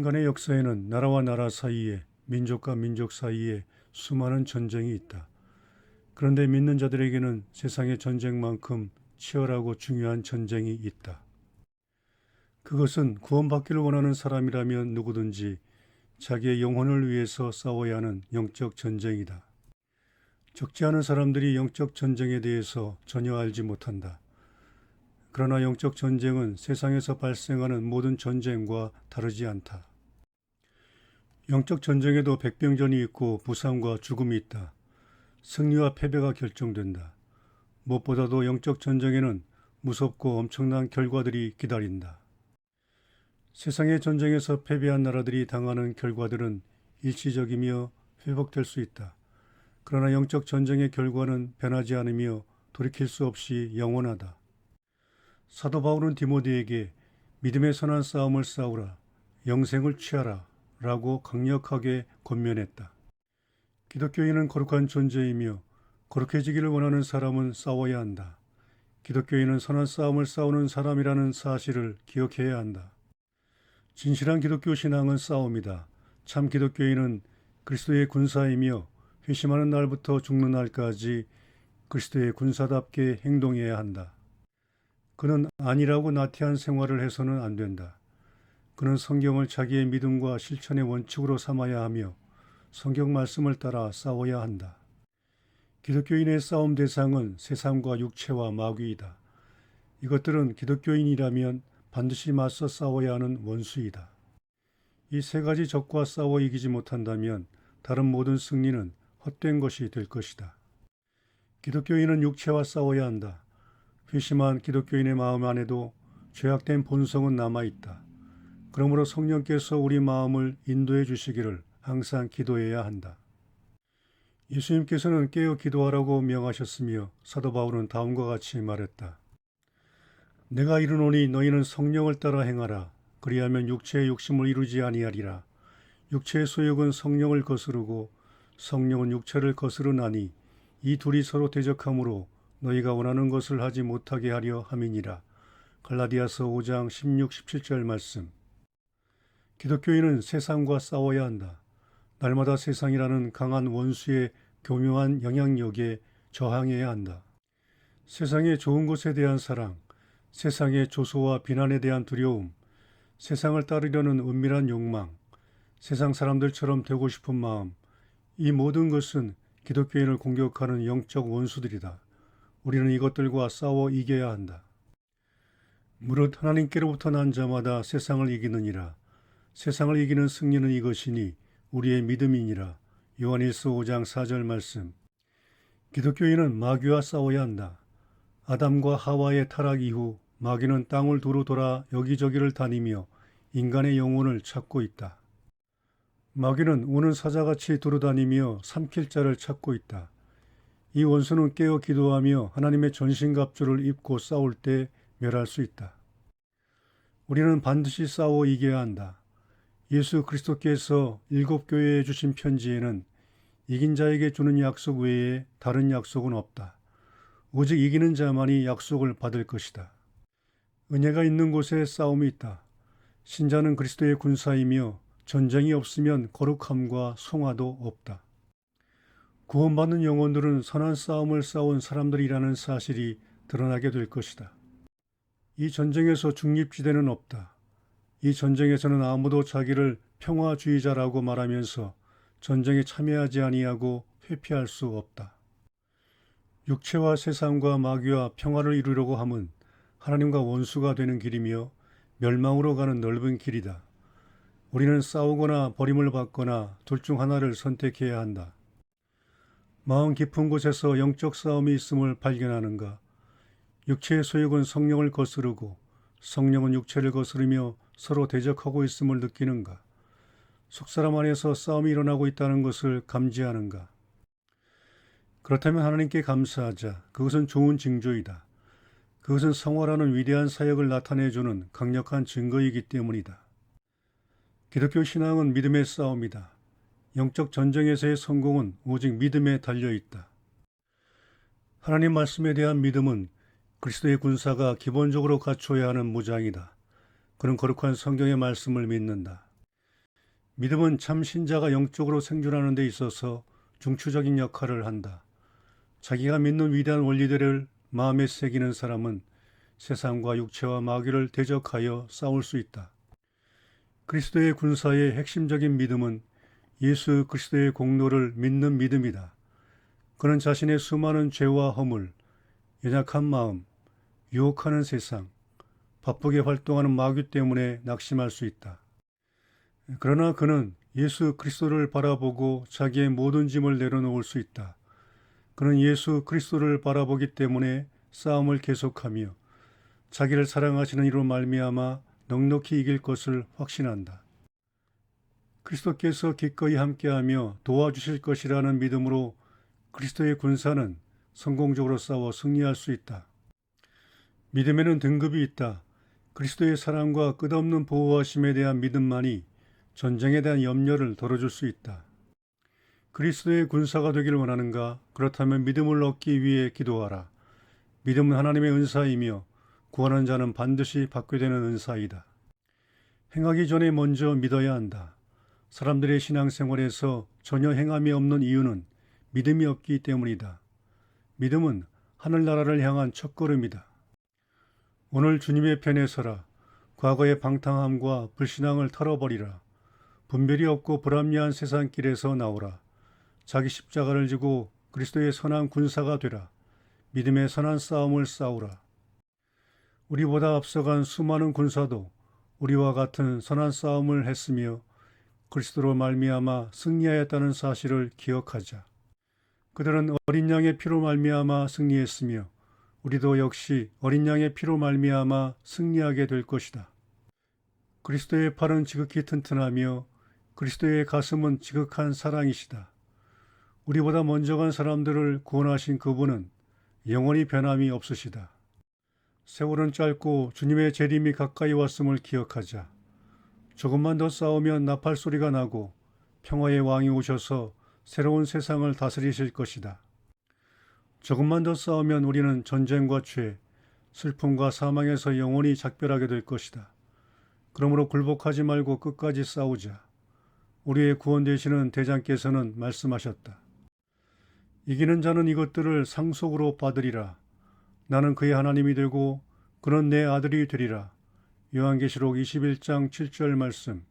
인간의 역사에는 나라와 나라 사이에, 민족과 민족 사이에 수많은 전쟁이 있다. 그런데 믿는 자들에게는 세상의 전쟁만큼 치열하고 중요한 전쟁이 있다. 그것은 구원받기를 원하는 사람이라면 누구든지 자기의 영혼을 위해서 싸워야 하는 영적 전쟁이다. 적지 않은 사람들이 영적 전쟁에 대해서 전혀 알지 못한다. 그러나 영적 전쟁은 세상에서 발생하는 모든 전쟁과 다르지 않다. 영적 전쟁에도 백병전이 있고 부상과 죽음이 있다. 승리와 패배가 결정된다. 무엇보다도 영적 전쟁에는 무섭고 엄청난 결과들이 기다린다. 세상의 전쟁에서 패배한 나라들이 당하는 결과들은 일시적이며 회복될 수 있다. 그러나 영적 전쟁의 결과는 변하지 않으며 돌이킬 수 없이 영원하다. 사도 바울은 디모데에게 믿음의 선한 싸움을 싸우라, 영생을 취하라 라고 강력하게 권면했다. 기독교인은 거룩한 존재이며 거룩해지기를 원하는 사람은 싸워야 한다. 기독교인은 선한 싸움을 싸우는 사람이라는 사실을 기억해야 한다. 진실한 기독교 신앙은 싸움이다. 참 기독교인은 그리스도의 군사이며 회심하는 날부터 죽는 날까지 그리스도의 군사답게 행동해야 한다. 그는 아니라고 나태한 생활을 해서는 안 된다. 그는 성경을 자기의 믿음과 실천의 원칙으로 삼아야 하며 성경 말씀을 따라 싸워야 한다. 기독교인의 싸움 대상은 세상과 육체와 마귀이다. 이것들은 기독교인이라면 반드시 맞서 싸워야 하는 원수이다. 이 세 가지 적과 싸워 이기지 못한다면 다른 모든 승리는 헛된 것이 될 것이다. 기독교인은 육체와 싸워야 한다. 회심한 기독교인의 마음 안에도 죄악된 본성은 남아있다. 그러므로 성령께서 우리 마음을 인도해 주시기를 항상 기도해야 한다. 예수님께서는 깨어 기도하라고 명하셨으며 사도 바울은 다음과 같이 말했다. 내가 이르노니 너희는 성령을 따라 행하라. 그리하면 육체의 욕심을 이루지 아니하리라. 육체의 소욕은 성령을 거스르고 성령은 육체를 거스르나니 이 둘이 서로 대적하므로 너희가 원하는 것을 하지 못하게 하려 함이니라. 갈라디아서 5장 16, 17절 말씀. 기독교인은 세상과 싸워야 한다. 날마다 세상이라는 강한 원수의 교묘한 영향력에 저항해야 한다. 세상의 좋은 것에 대한 사랑, 세상의 조소와 비난에 대한 두려움, 세상을 따르려는 은밀한 욕망, 세상 사람들처럼 되고 싶은 마음, 이 모든 것은 기독교인을 공격하는 영적 원수들이다. 우리는 이것들과 싸워 이겨야 한다. 무릇 하나님께로부터 난 자마다 세상을 이기느니라. 세상을 이기는 승리는 이것이니 우리의 믿음이니라. 요한일서 5장 4절 말씀. 기독교인은 마귀와 싸워야 한다. 아담과 하와의 타락 이후 마귀는 땅을 두루 돌아 여기저기를 다니며 인간의 영혼을 찾고 있다. 마귀는 우는 사자같이 두루다니며 삼킬 자를 찾고 있다. 이 원수는 깨어 기도하며 하나님의 전신갑주를 입고 싸울 때 멸할 수 있다. 우리는 반드시 싸워 이겨야 한다. 예수 그리스도께서 7교회에 주신 편지에는 이긴 자에게 주는 약속 외에 다른 약속은 없다. 오직 이기는 자만이 약속을 받을 것이다. 은혜가 있는 곳에 싸움이 있다. 신자는 그리스도의 군사이며 전쟁이 없으면 거룩함과 성화도 없다. 구원받는 영혼들은 선한 싸움을 싸운 사람들이라는 사실이 드러나게 될 것이다. 이 전쟁에서 중립지대는 없다. 이 전쟁에서는 아무도 자기를 평화주의자라고 말하면서 전쟁에 참여하지 아니하고 회피할 수 없다. 육체와 세상과 마귀와 평화를 이루려고 함은 하나님과 원수가 되는 길이며 멸망으로 가는 넓은 길이다. 우리는 싸우거나 버림을 받거나 둘 중 하나를 선택해야 한다. 마음 깊은 곳에서 영적 싸움이 있음을 발견하는가? 육체의 소욕은 성령을 거스르고 성령은 육체를 거스르며 서로 대적하고 있음을 느끼는가? 속사람 안에서 싸움이 일어나고 있다는 것을 감지하는가? 그렇다면 하나님께 감사하자. 그것은 좋은 징조이다. 그것은 성화라는 위대한 사역을 나타내주는 강력한 증거이기 때문이다. 기독교 신앙은 믿음의 싸움이다. 영적 전쟁에서의 성공은 오직 믿음에 달려있다. 하나님 말씀에 대한 믿음은 그리스도의 군사가 기본적으로 갖춰야 하는 무장이다. 그는 거룩한 성경의 말씀을 믿는다. 믿음은 참 신자가 영적으로 생존하는 데 있어서 중추적인 역할을 한다. 자기가 믿는 위대한 원리들을 마음에 새기는 사람은 세상과 육체와 마귀를 대적하여 싸울 수 있다. 그리스도의 군사의 핵심적인 믿음은 예수 그리스도의 공로를 믿는 믿음이다. 그는 자신의 수많은 죄와 허물, 연약한 마음, 유혹하는 세상, 바쁘게 활동하는 마귀 때문에 낙심할 수 있다. 그러나 그는 예수 그리스도를 바라보고 자기의 모든 짐을 내려놓을 수 있다. 그는 예수 그리스도를 바라보기 때문에 싸움을 계속하며 자기를 사랑하시는 이로 말미암아 넉넉히 이길 것을 확신한다. 그리스도께서 기꺼이 함께하며 도와주실 것이라는 믿음으로 그리스도의 군사는 성공적으로 싸워 승리할 수 있다. 믿음에는 등급이 있다. 그리스도의 사랑과 끝없는 보호하심에 대한 믿음만이 전쟁에 대한 염려를 덜어줄 수 있다. 그리스도의 군사가 되기를 원하는가? 그렇다면 믿음을 얻기 위해 기도하라. 믿음은 하나님의 은사이며 구하는 자는 반드시 받게 되는 은사이다. 행하기 전에 먼저 믿어야 한다. 사람들의 신앙생활에서 전혀 행함이 없는 이유는 믿음이 없기 때문이다. 믿음은 하늘나라를 향한 첫걸음이다. 오늘 주님의 편에 서라. 과거의 방탕함과 불신앙을 털어버리라. 분별이 없고 불합리한 세상길에서 나오라. 자기 십자가를 지고 그리스도의 선한 군사가 되라. 믿음의 선한 싸움을 싸우라. 우리보다 앞서간 수많은 군사도 우리와 같은 선한 싸움을 했으며 그리스도로 말미암아 승리하였다는 사실을 기억하자. 그들은 어린 양의 피로 말미암아 승리했으며 우리도 역시 어린 양의 피로 말미암아 승리하게 될 것이다. 그리스도의 팔은 지극히 튼튼하며 그리스도의 가슴은 지극한 사랑이시다. 우리보다 먼저 간 사람들을 구원하신 그분은 영원히 변함이 없으시다. 세월은 짧고 주님의 재림이 가까이 왔음을 기억하자. 조금만 더 싸우면 나팔 소리가 나고 평화의 왕이 오셔서 새로운 세상을 다스리실 것이다. 조금만 더 싸우면 우리는 전쟁과 죄, 슬픔과 사망에서 영원히 작별하게 될 것이다. 그러므로 굴복하지 말고 끝까지 싸우자. 우리의 구원 되시는 대장께서는 말씀하셨다. 이기는 자는 이것들을 상속으로 받으리라. 나는 그의 하나님이 되고 그는 내 아들이 되리라. 요한계시록 21장 7절 말씀.